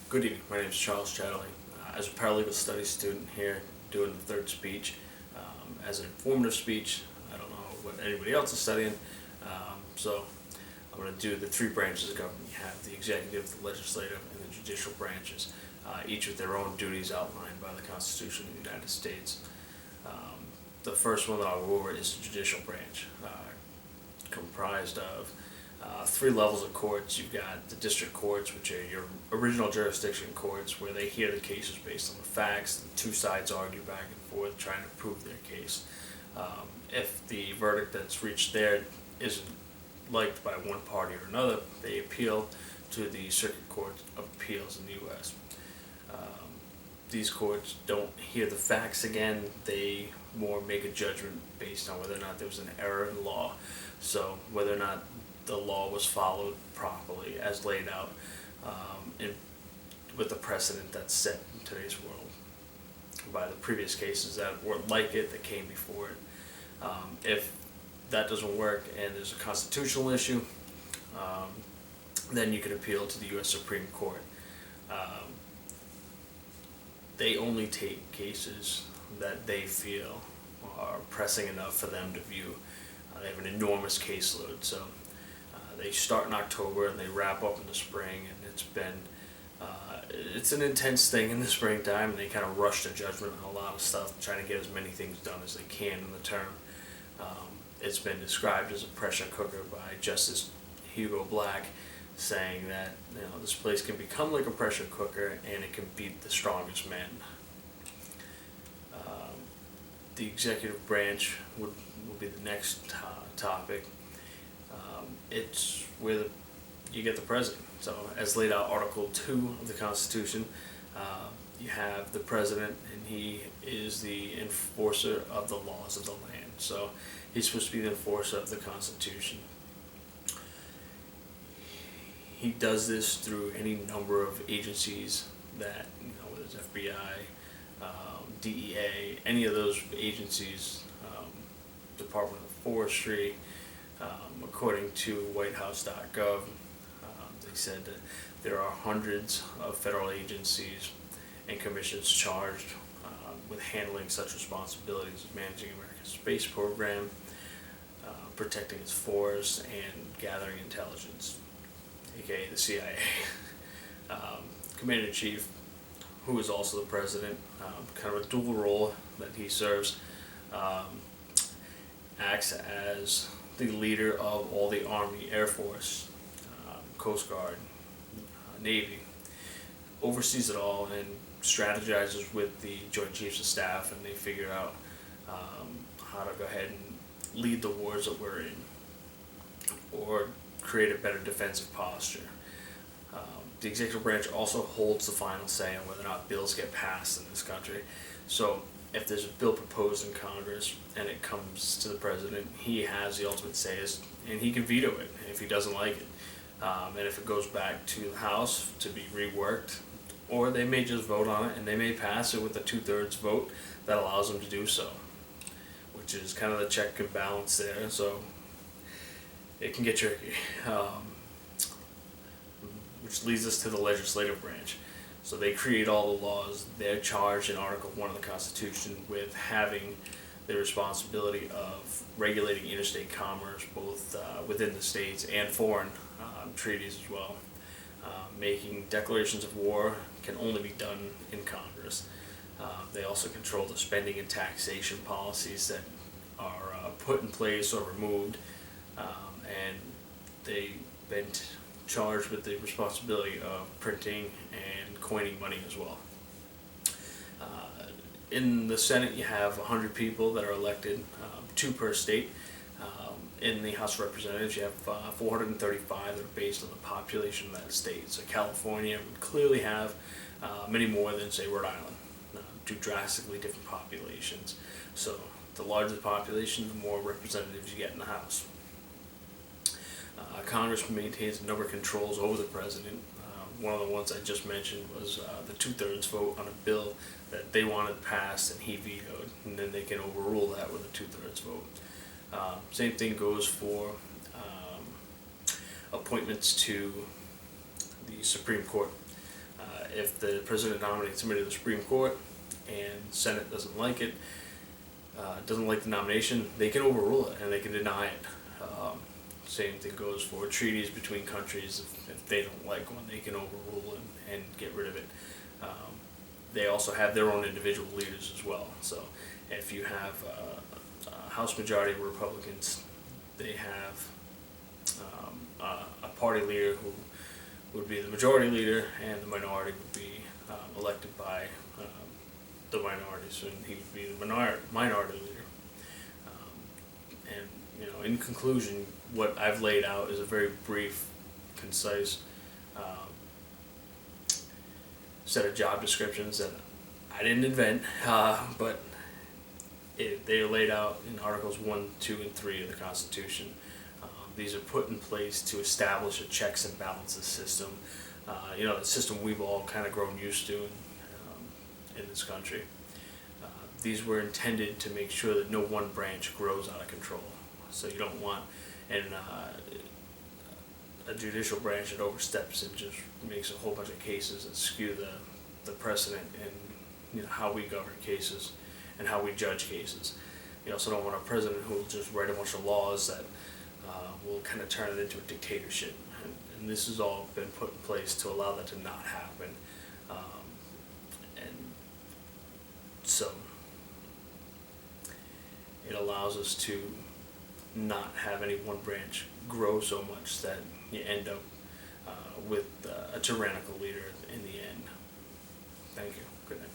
Good evening. My name is Charles Chatterley. As a paralegal studies student here, doing the third speech, as an informative speech. I don't know what anybody else is studying, so I'm going to do the three branches of government. You have the executive, the legislative, and the judicial branches, each with their own duties outlined by the Constitution of the United States. The first one that I'll go over is the judicial branch, comprised of three levels of courts. You've got the district courts, which are your original jurisdiction courts, where they hear the cases based on the facts. The two sides argue back and forth, trying to prove their case. If the verdict that's reached there isn't liked by one party or another, they appeal to the Circuit Court of Appeals in the U.S. These courts don't hear the facts again. They more make a judgment based on whether or not there was an error in law. So whether or not the law was followed properly as laid out with the precedent that's set in today's world by the previous cases that were like it that came before it. If that doesn't work and there's a constitutional issue, then you can appeal to the U.S. Supreme Court. They only take cases that they feel are pressing enough for them to view. They have an enormous caseload, so they start in October and they wrap up in the spring, and it's an intense thing in the springtime, and they kind of rush to judgment on a lot of stuff, trying to get as many things done as they can in the term. It's been described as a pressure cooker by Justice Hugo Black, saying that this place can become like a pressure cooker and it can beat the strongest men. The executive branch would be the next topic. It's where you get the president. So as laid out Article 2 of the Constitution, you have the president, and he is the enforcer of the laws of the land. So he's supposed to be the enforcer of the Constitution. He does this through any number of agencies that, whether it's FBI, DEA, any of those agencies, Department of Forestry. According to whitehouse.gov, they said that there are hundreds of federal agencies and commissions charged with handling such responsibilities as managing America's space program, protecting its forests, and gathering intelligence, aka the CIA. Commander-in-Chief, who is also the president, kind of a dual role that he serves, acts as the leader of all the Army, Air Force, Coast Guard, Navy, oversees it all and strategizes with the Joint Chiefs of Staff, and they figure out how to go ahead and lead the wars that we're in, or create a better defensive posture. The executive branch also holds the final say on whether or not bills get passed in this country. So if there's a bill proposed in Congress and it comes to the president, he has the ultimate say, and he can veto it if he doesn't like it. And if it goes back to the House to be reworked, or they may just vote on it and they may pass it with a 2/3 vote that allows them to do so, which is kind of the check and balance there. So it can get tricky. Which leads us to the legislative branch. So they create all the laws. They're charged in Article 1 of the Constitution with having the responsibility of regulating interstate commerce, both within the states and foreign treaties as well. Making declarations of war can only be done in Congress. They also control the spending and taxation policies that are put in place or removed, and they've been charged with the responsibility of printing and coining money as well. In the Senate, you have 100 people that are elected, 2 per state. In the House of Representatives, you have 435 that are based on the population of that state. So California would clearly have many more than, say, Rhode Island, two drastically different populations. So the larger the population, the more representatives you get in the House. Congress maintains a number of controls over the president. One of the ones I just mentioned was the 2/3 vote on a bill that they wanted passed and he vetoed, and then they can overrule that with a 2/3 vote. Same thing goes for appointments to the Supreme Court. If the president nominates somebody to the Supreme Court and Senate doesn't like it, doesn't like the nomination, they can overrule it and they can deny it. Same thing goes for treaties between countries. If they don't like one, they can overrule it and get rid of it. They also have their own individual leaders as well. So if you have a House majority of Republicans, they have a party leader who would be the majority leader, and the minority would be elected by the minorities, and he would be the minority leader. And in conclusion, what I've laid out is a very brief, concise set of job descriptions that I didn't invent, but they are laid out in Articles 1, 2, and 3 of the Constitution. These are put in place to establish a checks and balances system, the system we've all kind of grown used to in this country. These were intended to make sure that no one branch grows out of control. So you don't want a judicial branch that oversteps and just makes a whole bunch of cases that skew the precedent and how we govern cases and how we judge cases. You also don't want a president who will just write a bunch of laws that will kind of turn it into a dictatorship. And this has all been put in place to allow that to not happen. And so it allows us to not have any one branch grow so much that you end up with a tyrannical leader in the end. Thank you. Good night.